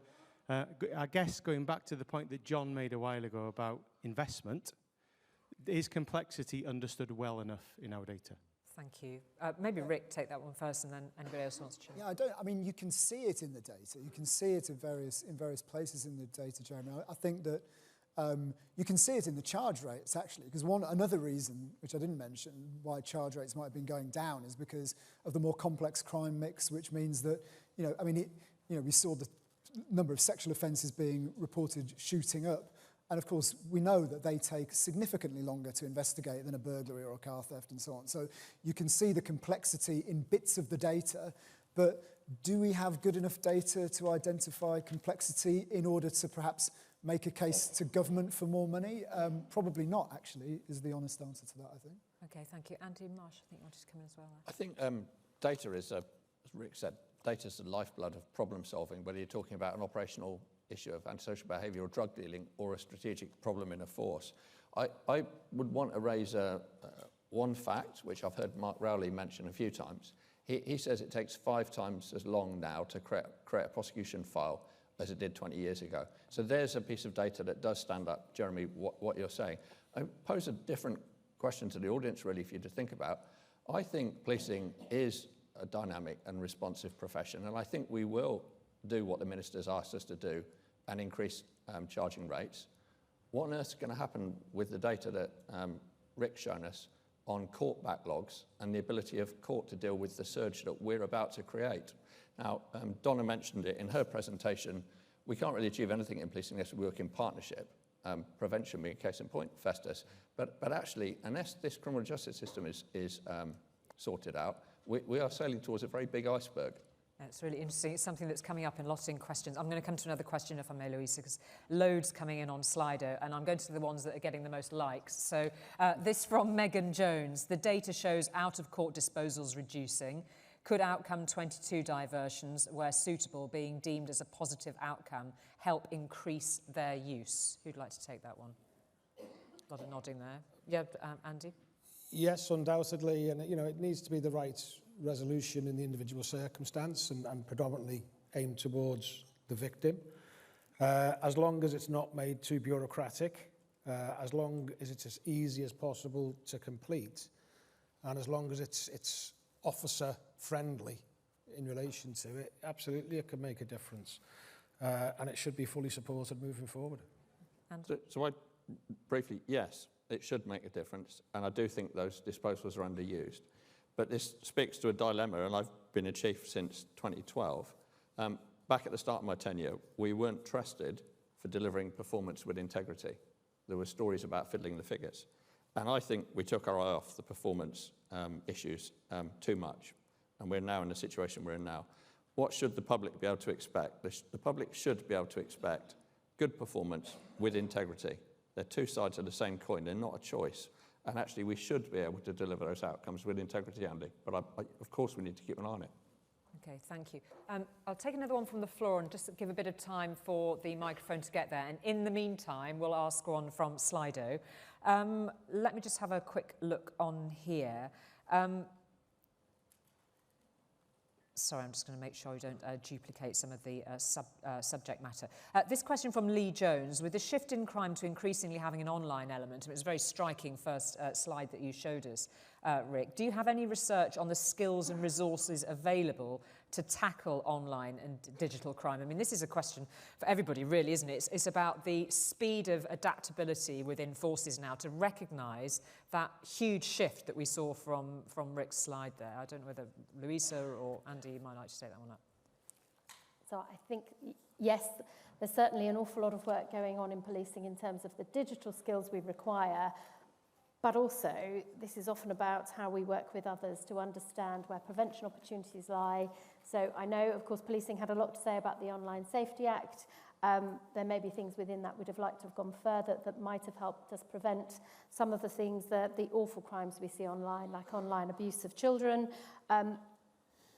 I guess going back to the point that John made a while ago about investment, is complexity understood well enough in our data? Thank you. Maybe Rick, take that one first, and then anybody else wants to chime in. Yeah, I mean, you can see it in the data. You can see it in various places in the data, Jeremy. I think that you can see it in the charge rates, actually, because another reason, which I didn't mention, why charge rates might have been going down is because of the more complex crime mix, which means that, we saw the number of sexual offences being reported shooting up. And of course, we know that they take significantly longer to investigate than a burglary or a car theft and so on. So you can see the complexity in bits of the data, but do we have good enough data to identify complexity in order to perhaps make a case to government for more money? Probably not, actually, is the honest answer to that, I think. Okay, thank you. Andy and Marsh, I think you wanted to come in as well. I think data is, as Rick said, data is the lifeblood of problem solving, whether you're talking about an operational issue of antisocial behaviour or drug dealing or a strategic problem in a force. I would want to raise one fact, which I've heard Mark Rowley mention a few times. He says it takes 5 times as long now to create a prosecution file as it did 20 years ago. So there's a piece of data that does stand up, Jeremy, what you're saying. I pose a different question to the audience, really, for you to think about. I think policing is a dynamic and responsive profession, and I think we will do what the Minister's asked us to do and increase charging rates. What on earth is going to happen with the data that Rick's shown us on court backlogs and the ability of court to deal with the surge that we're about to create? Now, Donna mentioned it in her presentation. We can't really achieve anything in policing unless we work in partnership. Prevention being a case in point, Festus. But actually, unless this criminal justice system is sorted out, we are sailing towards a very big iceberg. It's really interesting. It's something that's coming up in lots of questions. I'm going to come to another question, if I may, Louisa, because loads coming in on Slido, and I'm going to the ones that are getting the most likes. So this from Megan Jones. The data shows out-of-court disposals reducing. Could outcome 22 diversions, where suitable, being deemed as a positive outcome, help increase their use? Who'd like to take that one? A lot of nodding there. Yeah, Andy? Yes, undoubtedly, and it needs to be the right resolution in the individual circumstance and predominantly aimed towards the victim. As long as it's not made too bureaucratic, as long as it's as easy as possible to complete, and as long as it's officer friendly in relation to it, absolutely it can make a difference. And it should be fully supported moving forward. So briefly, yes, it should make a difference, and I do think those disposals are underused. But this speaks to a dilemma, and I've been a chief since 2012. Back at the start of my tenure, we weren't trusted for delivering performance with integrity. There were stories about fiddling the figures. And I think we took our eye off the performance issues too much. And we're now in the situation we're in now. What should the public be able to expect? The public should be able to expect good performance with integrity. They're two sides of the same coin. They're not a choice. And actually, we should be able to deliver those outcomes with integrity, Andy. But of course, we need to keep an eye on it. Okay, thank you. I'll take another one from the floor and just give a bit of time for the microphone to get there. And in the meantime, we'll ask one from Slido. Let me just have a quick look on here. Sorry, I'm just going to make sure we don't duplicate some of the subject matter. This question from Lee Jones. With the shift in crime to increasingly having an online element, it was a very striking first slide that you showed us, Rick. Do you have any research on the skills and resources available to tackle online and digital crime? I mean, this is a question for everybody, really, isn't it? It's about the speed of adaptability within forces now to recognise that huge shift that we saw from Rick's slide there. I don't know whether Louisa or Andy, you might like to take that one up. So I think, yes, there's certainly an awful lot of work going on in policing in terms of the digital skills we require, but also this is often about how we work with others to understand where prevention opportunities lie. So I know, of course, policing had a lot to say about the Online Safety Act. There may be things within that we'd have liked to have gone further that might have helped us prevent some of the things, the awful crimes we see online, like online abuse of children.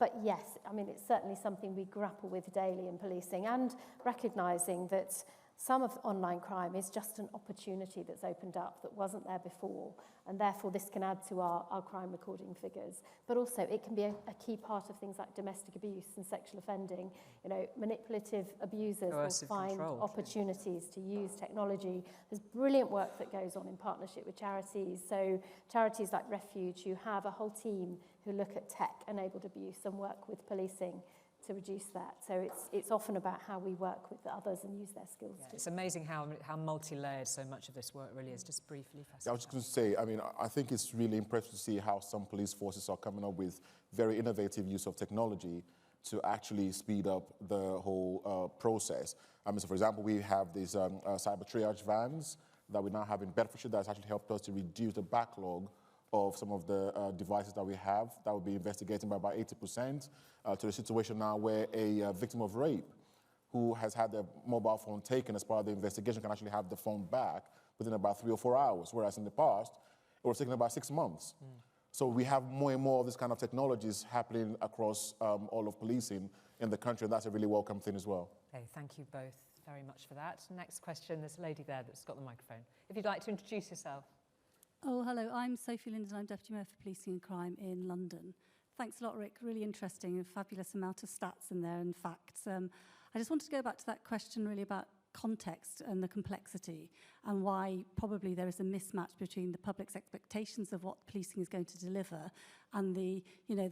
But yes, I mean, it's certainly something we grapple with daily in policing, and recognising that some of online crime is just an opportunity that's opened up that wasn't there before, and therefore this can add to our crime recording figures. But also it can be a key part of things like domestic abuse and sexual offending. You know, manipulative abusers will find opportunities to use technology. There's brilliant work that goes on in partnership with charities. So charities like Refuge, who have a whole team who look at tech-enabled abuse and work with policing to reduce that. So it's often about how we work with others and use their skills. Yeah, it's amazing how multi-layered so much of this work really is. Just briefly, Festus. I was just going to say, I mean, I think it's really impressive to see how some police forces are coming up with very innovative use of technology to actually speed up the whole process. I mean, so for example, we have these cyber triage vans that we now have in Bedfordshire that has actually helped us to reduce the backlog of some of the devices that we have that will be investigating by about 80%, to the situation now where a victim of rape who has had their mobile phone taken as part of the investigation can actually have the phone back within about 3 or 4 hours, whereas in the past, it was taking about 6 months. So we have more and more of this kind of technologies happening across all of policing in the country, and that's a really welcome thing as well. Okay, thank you both very much for that. Next question, there's a lady there that's got the microphone. If you'd like to introduce yourself. Oh, hello, I'm Sophie Linden, I'm Deputy Mayor for Policing and Crime in London. Thanks a lot, Rick, really interesting, a fabulous amount of stats in there and facts. I just wanted to go back to that question really about context and the complexity, and why probably there is a mismatch between the public's expectations of what policing is going to deliver and the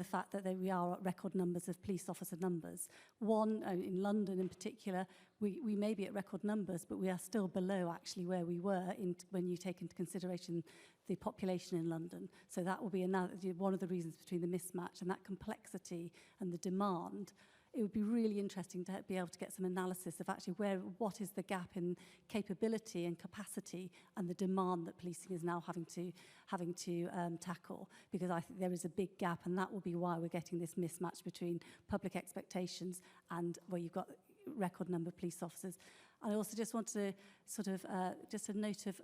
fact that we are at record numbers of police officer numbers. One, in London in particular, we may be at record numbers, but we are still below actually where we were when you take into consideration the population in London. So that will be one of the reasons between the mismatch and that complexity and the demand. It would be really interesting to be able to get some analysis of actually what is the gap in capability and capacity and the demand that policing is now having to tackle, because I think there is a big gap, and that will be why we're getting this mismatch between public expectations and where you've got record number of police officers. I also just want to sort of just a note of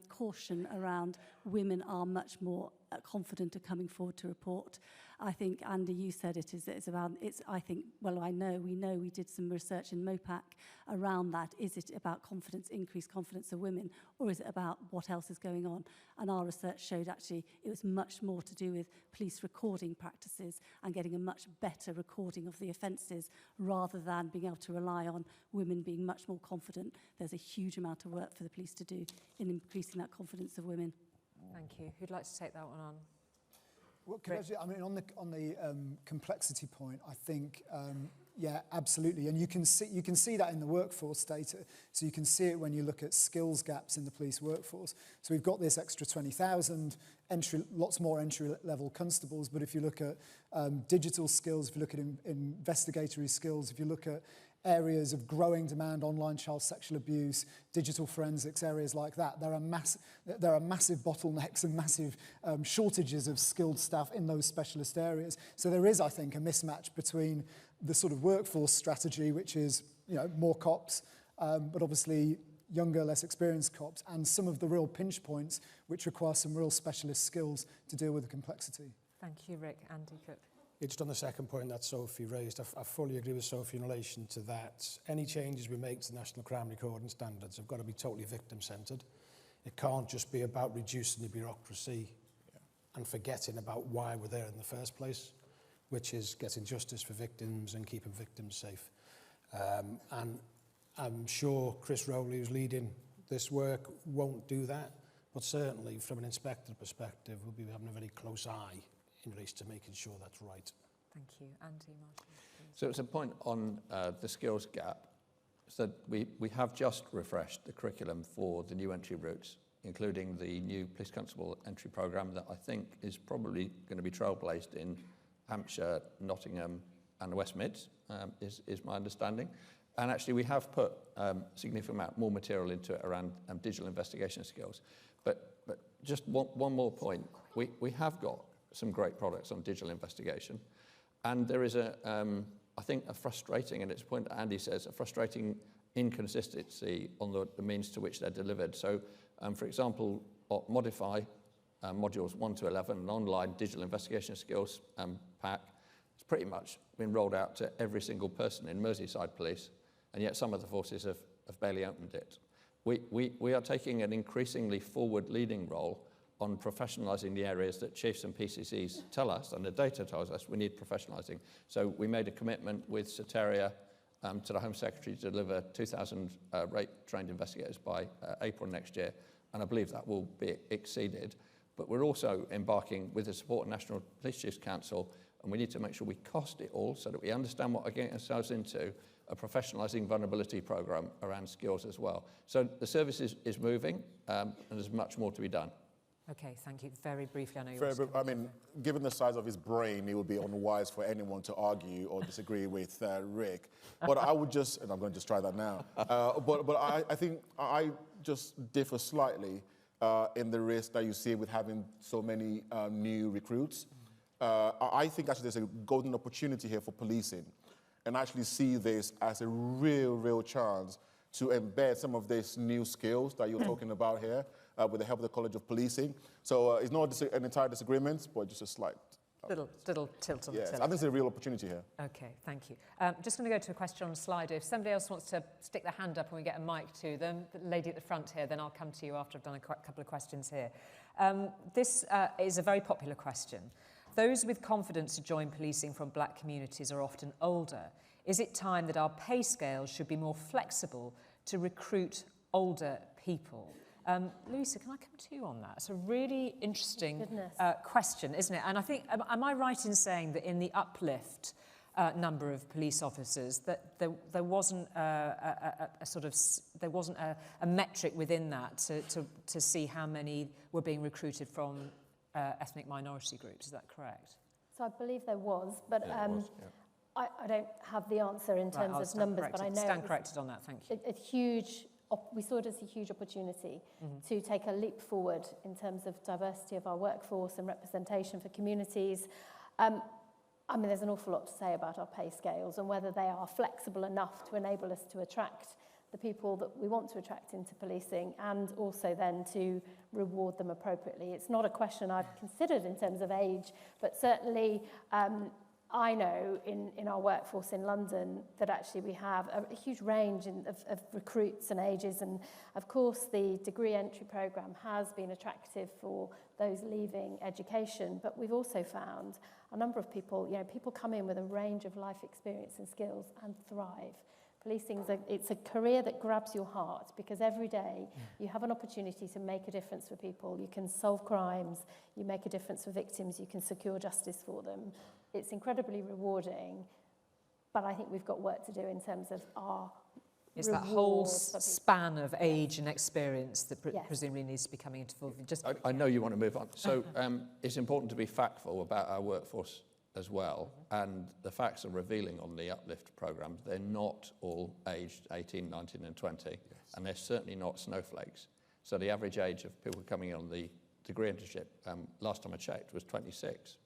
caution around women are much more confident of coming forward to report. I think, Andy, you said we did some research in MOPAC around that. Is it about increased confidence of women, or is it about what else is going on? And our research showed actually it was much more to do with police recording practices and getting a much better recording of the offences, rather than being able to rely on women being much more confident. There's a huge amount of work for the police to do in increasing that confidence of women. Thank you. Who'd like to take that one on? Well, I mean, on the complexity point, I think, yeah, absolutely, and you can see that in the workforce data. So you can see it when you look at skills gaps in the police workforce. So we've got this extra 20,000 lots more entry-level constables. But if you look at digital skills, if you look at investigatory skills, if you look at areas of growing demand, online child sexual abuse, digital forensics, areas like that. There are massive bottlenecks and massive shortages of skilled staff in those specialist areas. So there is, I think, a mismatch between the sort of workforce strategy, which is, you know, more cops, but obviously younger, less experienced cops, and some of the real pinch points, which require some real specialist skills to deal with the complexity. Thank you, Rick. Andy Cooke. Just on the second point that Sophie raised, I fully agree with Sophie in relation to that. Any changes we make to the National Crime Recording Standards have got to be totally victim-centred. It can't just be about reducing the bureaucracy and forgetting about why we're there in the first place, which is getting justice for victims and keeping victims safe. And I'm sure Chris Rowley, who's leading this work, won't do that, but certainly from an inspector perspective, we'll be having a very close eye in relation to making sure that's right. Thank you. Andy, Marsh. So it's a point on the skills gap. So we have just refreshed the curriculum for the new entry routes, including the new police constable entry programme that I think is probably going to be trailblazed in Hampshire, Nottingham and the West Mids, is my understanding. And actually we have put a significant amount more material into it around digital investigation skills. But just one more point. We have got some great products on digital investigation. And there is I think a frustrating, and it's a point that Andy says, a frustrating inconsistency on the means to which they're delivered. So, for example, Modify, modules 1 to 11, an online digital investigation skills pack, it's pretty much been rolled out to every single person in Merseyside Police, and yet some of the forces have barely opened it. We are taking an increasingly forward-leading role on professionalising the areas that chiefs and PCCs tell us, and the data tells us we need professionalising. So we made a commitment with Soteria to the Home Secretary to deliver 2,000 rape-trained investigators by April next year, and I believe that will be exceeded. But we're also embarking with the support of National Police Chiefs Council, and we need to make sure we cost it all so that we understand what we're getting ourselves into, a professionalising vulnerability programme around skills as well. So the service is moving, and there's much more to be done. Okay, thank you. Very briefly, I know you're... I mean, given the size of his brain, it would be unwise for anyone to argue or disagree with Rick. But I would just, and I'm going to just try that now, but I think I just differ slightly in the risk that you see with having so many new recruits. I think actually there's a golden opportunity here for policing, and actually see this as a real chance to embed some of these new skills that you're talking about here with the help of the College of Policing. So it's not an entire disagreement, but just a slight... Little tilt on the tilt. I think there's a real opportunity here. Okay, thank you. Just going to go to a question on Slido. If somebody else wants to stick their hand up and we get a mic to them, the lady at the front here, then I'll come to you after I've done a couple of questions here. This is a very popular question. Those with confidence to join policing from black communities are often older. Is it time that our pay scales should be more flexible to recruit older people? Louisa, can I come to you on that? It's a really interesting question, isn't it? And I think, am I right in saying that in the uplift number of police officers, that there wasn't a metric within that to see how many were being recruited from ethnic minority groups? Is that correct? So I believe there was, but I don't have the answer in terms of numbers, but I know stand corrected on that. Thank you. A huge. We saw it as a huge opportunity to take a leap forward in terms of diversity of our workforce and representation for communities. I mean, there's an awful lot to say about our pay scales and whether they are flexible enough to enable us to attract the people that we want to attract into policing and also then to reward them appropriately. It's not a question I've considered in terms of age, but certainly I know in our workforce in London that actually we have a huge range of recruits and ages, and of course the degree entry programme has been attractive for those leaving education, but we've also found a number of people, people come in with a range of life experience and skills and thrive. Policing, it's a career that grabs your heart because every day you have an opportunity to make a difference for people. You can solve crimes, you make a difference for victims, you can secure justice for them. It's incredibly rewarding, but I think we've got work to do in terms of our It's that whole span of age and experience that presumably needs to be coming into full view. I know you want to move on. So it's important to be factful about our workforce as well, and the facts are revealing on the Uplift programme, they're not all aged 18, 19 and 20, and they're certainly not snowflakes. So the average age of people coming on the degree internship, last time I checked, was 26.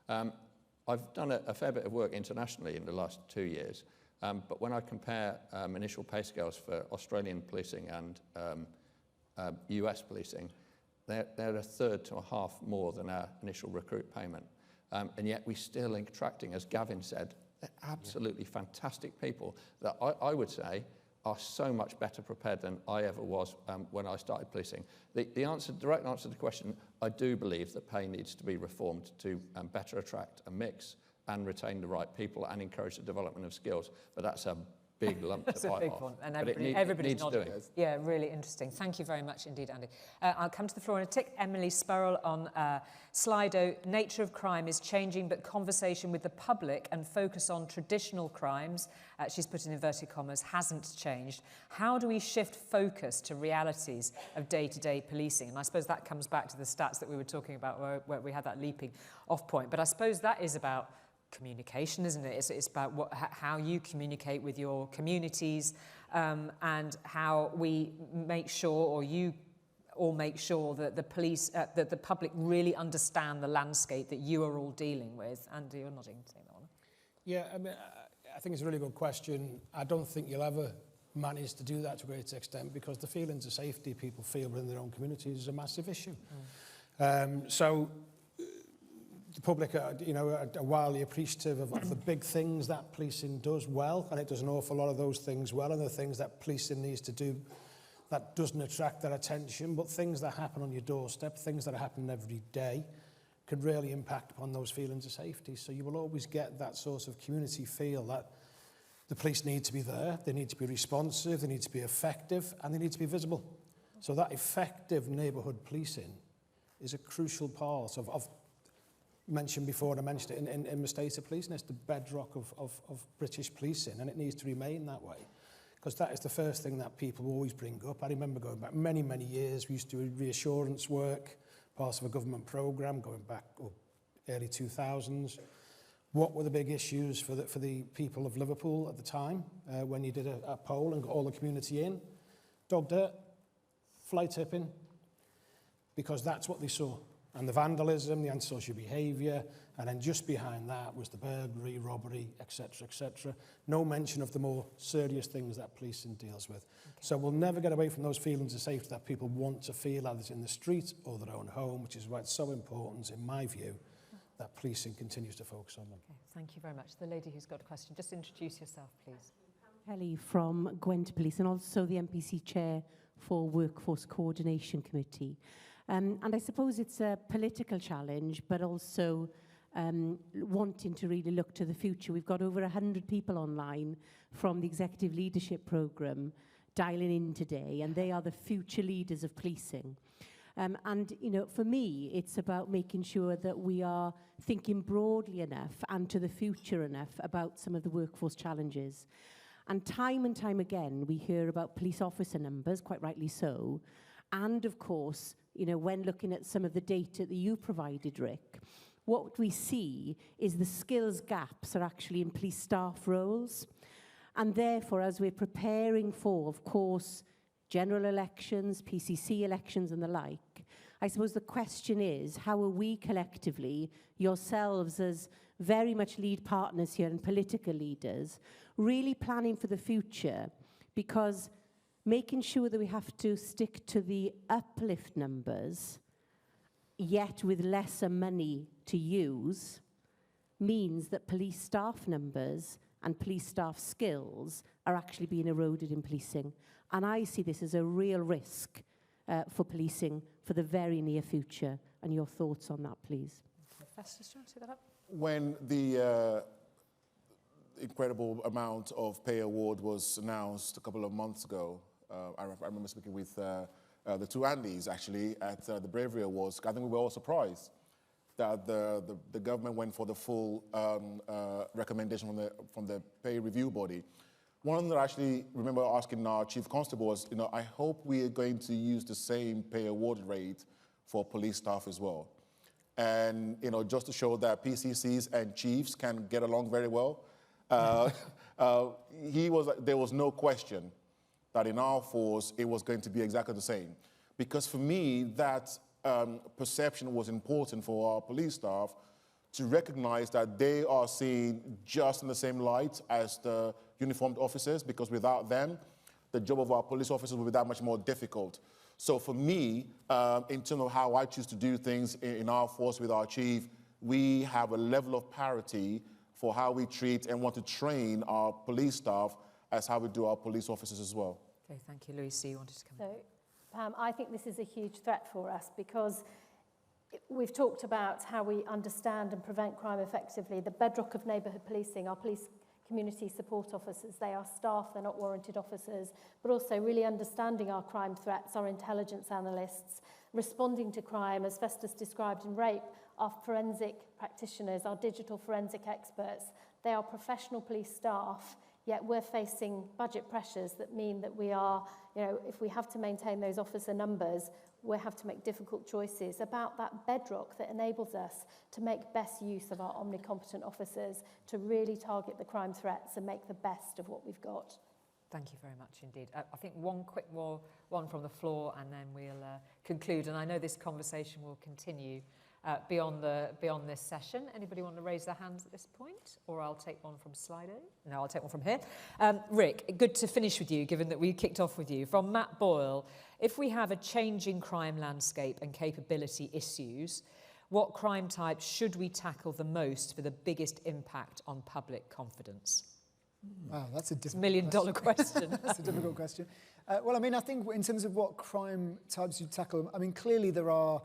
I've done a fair bit of work internationally in the last 2 years, but when I compare initial pay scales for Australian policing and US policing, they're a third to a half more than our initial recruit payment. And yet we're still attracting, as Gavin said, they're absolutely fantastic people that I would say are so much better prepared than I ever was when I started policing. The direct answer to the question, I do believe that pay needs to be reformed to better attract and mix and retain the right people and encourage the development of skills. But that's a big lump to bite off. One. And everybody's needs nodding. doing. Yeah, really interesting. Thank you very much indeed, Andy. I'll come to the floor in a tick. Emily Spurrell on Slido. Nature of crime is changing, but conversation with the public and focus on traditional crimes, she's put in inverted commas, hasn't changed. How do we shift focus to realities of day-to-day policing? And I suppose that comes back to the stats that we were talking about where we had that leaping off point. But I suppose that is about communication, isn't it? It's about how you communicate with your communities and how we make sure, or you all make sure, that the police, that the public really understand the landscape that you are all dealing with. Andy, you're nodding to that one. Yeah, I mean, I think it's a really good question. I don't think you'll ever manage to do that to a great extent because the feelings of safety people feel within their own communities is a massive issue. So the public are, are wildly appreciative of the big things that policing does well, and it does an awful lot of those things well, and the things that policing needs to do that doesn't attract their attention, but things that happen on your doorstep, things that are happening every day, can really impact upon those feelings of safety. So you will always get that sort of community feel that the police need to be there, they need to be responsive, they need to be effective, and they need to be visible. So that effective neighbourhood policing is a crucial part of mentioned before, and I mentioned it in the state of policing, it's the bedrock of British policing, and it needs to remain that way, because that is the first thing that people always bring up. I remember going back many, many years, we used to do reassurance work, part of a government programme going back early 2000s. What were the big issues for the people of Liverpool at the time when you did a poll and got all the community in? Dog dirt, fly tipping, because that's what they saw. And the vandalism, the antisocial behaviour, and then just behind that was the burglary, robbery, etc., etc. No mention of the more serious things that policing deals with. Okay. So we'll never get away from those feelings of safety that people want to feel, either in the street or their own home, which is why it's so important, in my view, that policing continues to focus on them. Okay, thank you very much. The lady who's got a question, just introduce yourself, please. Kelly from Gwent Police, and also the NPC Chair for Workforce Coordination Committee. And I suppose it's a political challenge, but also wanting to really look to the future. We've got over 100 people online from the Executive Leadership Programme dialing in today, and they are the future leaders of policing. And, for me, it's about making sure that we are thinking broadly enough and to the future enough about some of the workforce challenges. And time again, we hear about police officer numbers, quite rightly so, and, of course, when looking at some of the data that you provided, Rick, what we see is the skills gaps are actually in police staff roles. And therefore, as we're preparing for, of course, general elections, PCC elections and the like, I suppose the question is, how are we collectively, yourselves as very much lead partners here and political leaders, really planning for the future? Because making sure that we have to stick to the uplift numbers, yet with lesser money to use, means that police staff numbers and police staff skills are actually being eroded in policing. And I see this as a real risk for policing for the very near future. And your thoughts on that, please. Festus, do you want to take that up? When the incredible amount of pay award was announced a couple of months ago, I remember speaking with the two Andys, actually, at the Bravery Awards. I think we were all surprised that the government went for the full recommendation from the pay review body. One that I actually remember asking our Chief Constable was, I hope we are going to use the same pay award rate for police staff as well. And, you know, just to show that PCCs and chiefs can get along very well, there was no question that in our force it was going to be exactly the same. Because for me, that perception was important for our police staff to recognize that they are seen just in the same light as the uniformed officers, because without them, the job of our police officers will be that much more difficult. So for me, in terms of how I choose to do things in our force with our chief, we have a level of parity for how we treat and want to train our police staff as how we do our police officers as well. Okay, thank you. Louisa, you wanted to come in. So, Pam, I think this is a huge threat for us because we've talked about how we understand and prevent crime effectively. The bedrock of neighbourhood policing, our police community support officers, they are staff, they're not warranted officers, but also really understanding our crime threats, our intelligence analysts, responding to crime, as Festus described in rape, our forensic practitioners, our digital forensic experts. They are professional police staff, yet we're facing budget pressures that mean that we are, you know, if we have to maintain those officer numbers, we have to make difficult choices about that bedrock that enables us to make best use of our omnicompetent officers to really target the crime threats and make the best of what we've got. Thank you very much indeed. I think one quick one from the floor and then we'll conclude. And I know this conversation will continue beyond this session. Anybody want to raise their hands at this point? Or I'll take one from Slido. No, I'll take one from here. Rick, good to finish with you, given that we kicked off with you. From Matt Boyle, if we have a changing crime landscape and capability issues, what crime types should we tackle the most for the biggest impact on public confidence? Wow, that's a difficult million-dollar question. That's a difficult question. Well, I mean, I think in terms of what crime types you tackle, I mean, clearly there are,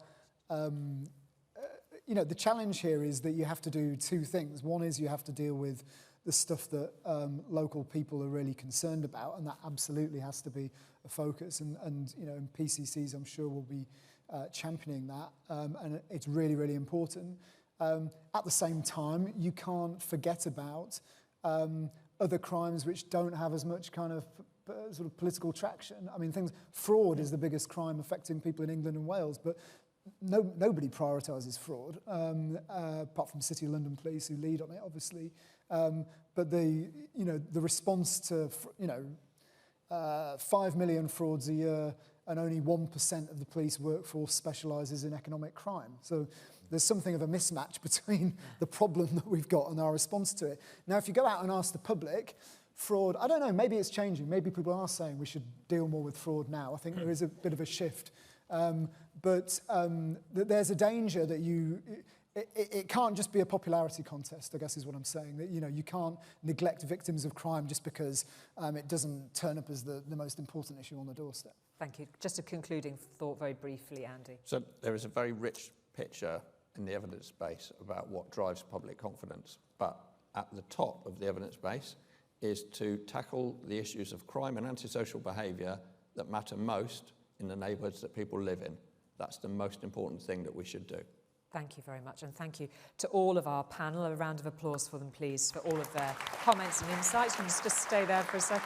you know, the challenge here is that you have to do two things. One is you have to deal with the stuff that local people are really concerned about, and that absolutely has to be a focus. And you know, in PCCs, I'm sure will be championing that, and it's really, really important. At the same time, you can't forget about other crimes which don't have as much kind of sort of political traction. I mean, fraud is the biggest crime affecting people in England and Wales, but nobody prioritises fraud, apart from City of London Police, who lead on it, obviously. But the response to 5 million frauds a year, and only 1% of the police workforce specialises in economic crime. So there's something of a mismatch between the problem that we've got and our response to it. Now, if you go out and ask the public, fraud, I don't know, maybe it's changing. Maybe people are saying we should deal more with fraud now. I think there is a bit of a shift. But there's a danger that it can't just be a popularity contest, I guess is what I'm saying. That, you know, you can't neglect victims of crime just because it doesn't turn up as the most important issue on the doorstep. Thank you. Just a concluding thought very briefly, Andy. So there is a very rich picture in the evidence base about what drives public confidence. But at the top of the evidence base is to tackle the issues of crime and antisocial behaviour that matter most in the neighbourhoods that people live in. That's the most important thing that we should do. Thank you very much, and thank you to all of our panel. A round of applause for them, please, for all of their comments and insights. You can just stay there for a second.